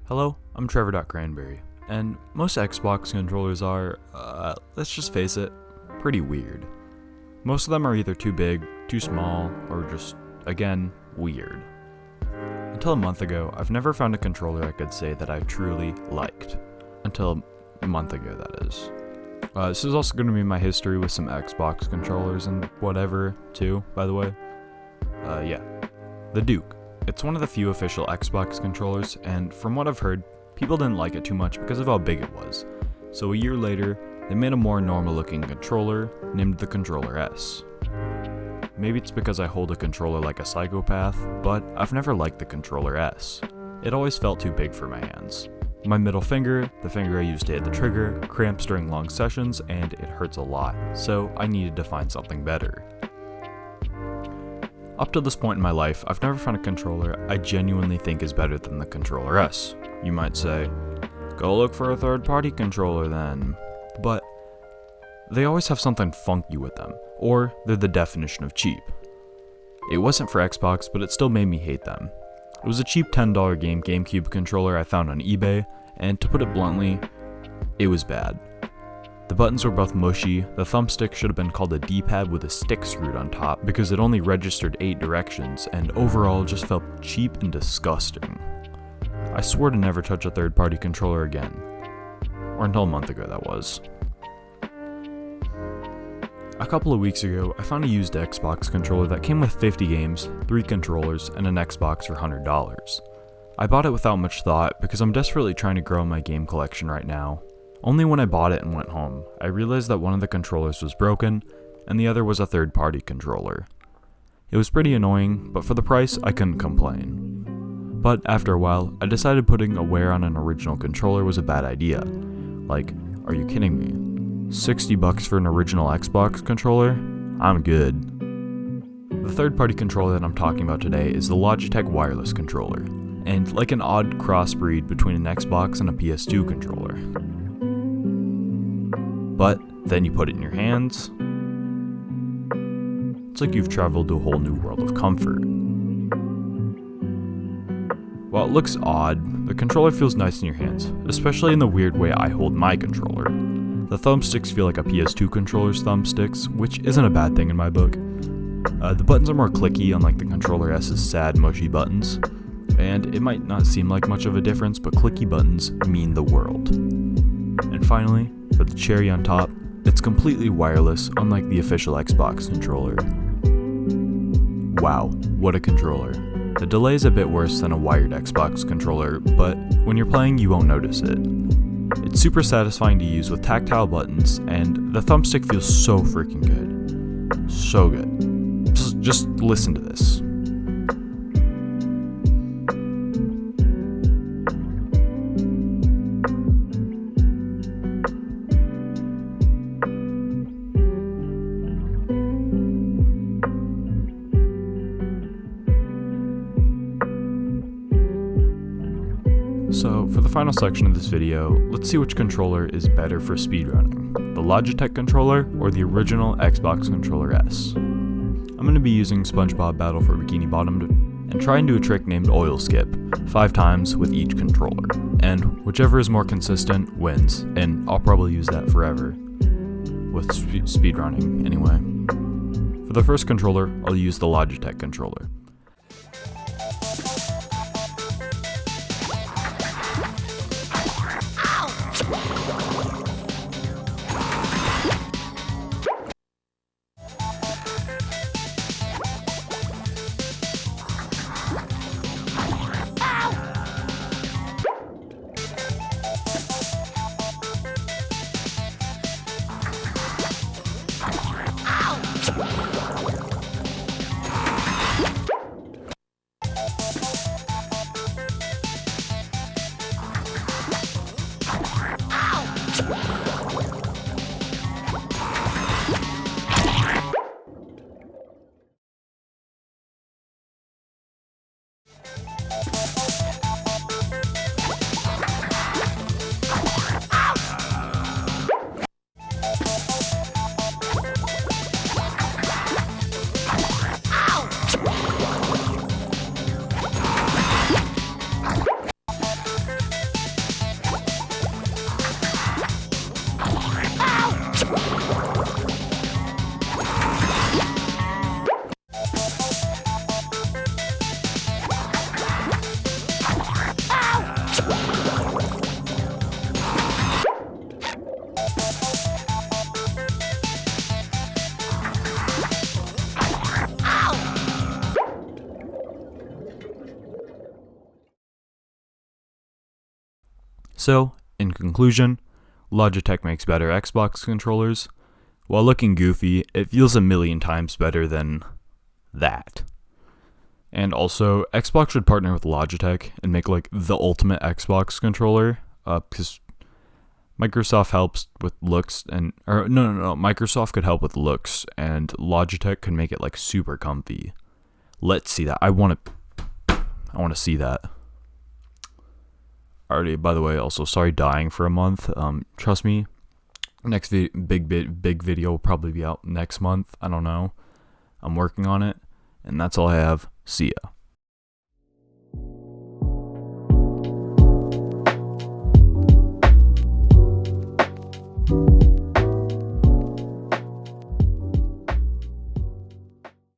Hello, I'm Trevor.Cranberry, and most Xbox controllers are, let's just face it, pretty weird. Most of them are either too big, too small, or just, again, weird. Until a month ago, I've never found a controller I could say that I truly liked. Until a month ago, that is. This is also going to be my history with some Xbox controllers and whatever, too, by the way. The Duke. It's one of the few official Xbox controllers, and from what I've heard, people didn't like it too much because of how big it was. So a year later, they made a more normal looking controller, named the Controller S. Maybe it's because I hold a controller like a psychopath, but I've never liked the Controller S. It always felt too big for my hands. My middle finger, the finger I use to hit the trigger, cramps during long sessions, and it hurts a lot, so I needed to find something better. Up to this point in my life, I've never found a controller I genuinely think is better than the Controller S. You might say, go look for a third-party controller then. But they always have something funky with them, or they're the definition of cheap. It wasn't for Xbox, but it still made me hate them. It was a cheap $10 GameCube controller I found on eBay, and to put it bluntly, it was bad. The buttons were both mushy, the thumbstick should have been called a D-pad with a stick screwed on top because it only registered 8 directions, and overall just felt cheap and disgusting. I swore to never touch a third-party controller again. Or until a month ago, that was. A couple of weeks ago, I found a used Xbox controller that came with 50 games, 3 controllers, and an Xbox for $100. I bought it without much thought because I'm desperately trying to grow my game collection right now. Only when I bought it and went home, I realized that one of the controllers was broken, and the other was a third-party controller. It was pretty annoying, but for the price, I couldn't complain. But after a while, I decided putting a wear on an original controller was a bad idea. Like, are you kidding me? $60 for an original Xbox controller? I'm good. The third-party controller that I'm talking about today is the Logitech wireless controller, and like an odd crossbreed between an Xbox and a PS2 controller. But then you put it in your hands, it's like you've traveled to a whole new world of comfort. While it looks odd, the controller feels nice in your hands, especially in the weird way I hold my controller. The thumbsticks feel like a PS2 controller's thumbsticks, which isn't a bad thing in my book. The buttons are more clicky, unlike the Controller S's sad, mushy buttons, and it might not seem like much of a difference, but clicky buttons mean the world. And finally, for the cherry on top, it's completely wireless, unlike the official Xbox controller. Wow, what a controller. The delay is a bit worse than a wired Xbox controller, but when you're playing you won't notice it. It's super satisfying to use with tactile buttons, and the thumbstick feels so freaking good. So good. Just listen to this. So, for the final section of this video, let's see which controller is better for speedrunning, the Logitech controller or the original Xbox Controller S. I'm going to be using SpongeBob Battle for Bikini Bottom and try and do a trick named Oil Skip, 5 times with each controller, and whichever is more consistent wins, and I'll probably use that forever, with speedrunning anyway. For the first controller, I'll use the Logitech controller. So, in conclusion, Logitech makes better Xbox controllers. While looking goofy, it feels a million times better than that. And also, Xbox should partner with Logitech and make like the ultimate Xbox controller, because Microsoft helps with looks Microsoft could help with looks, and Logitech could make it like super comfy. Let's see that. I want to see that. Already, by the way, also sorry dying for a month. Trust me, next big video will probably be out next month. I don't know. I'm working on it, and that's all I have. See ya.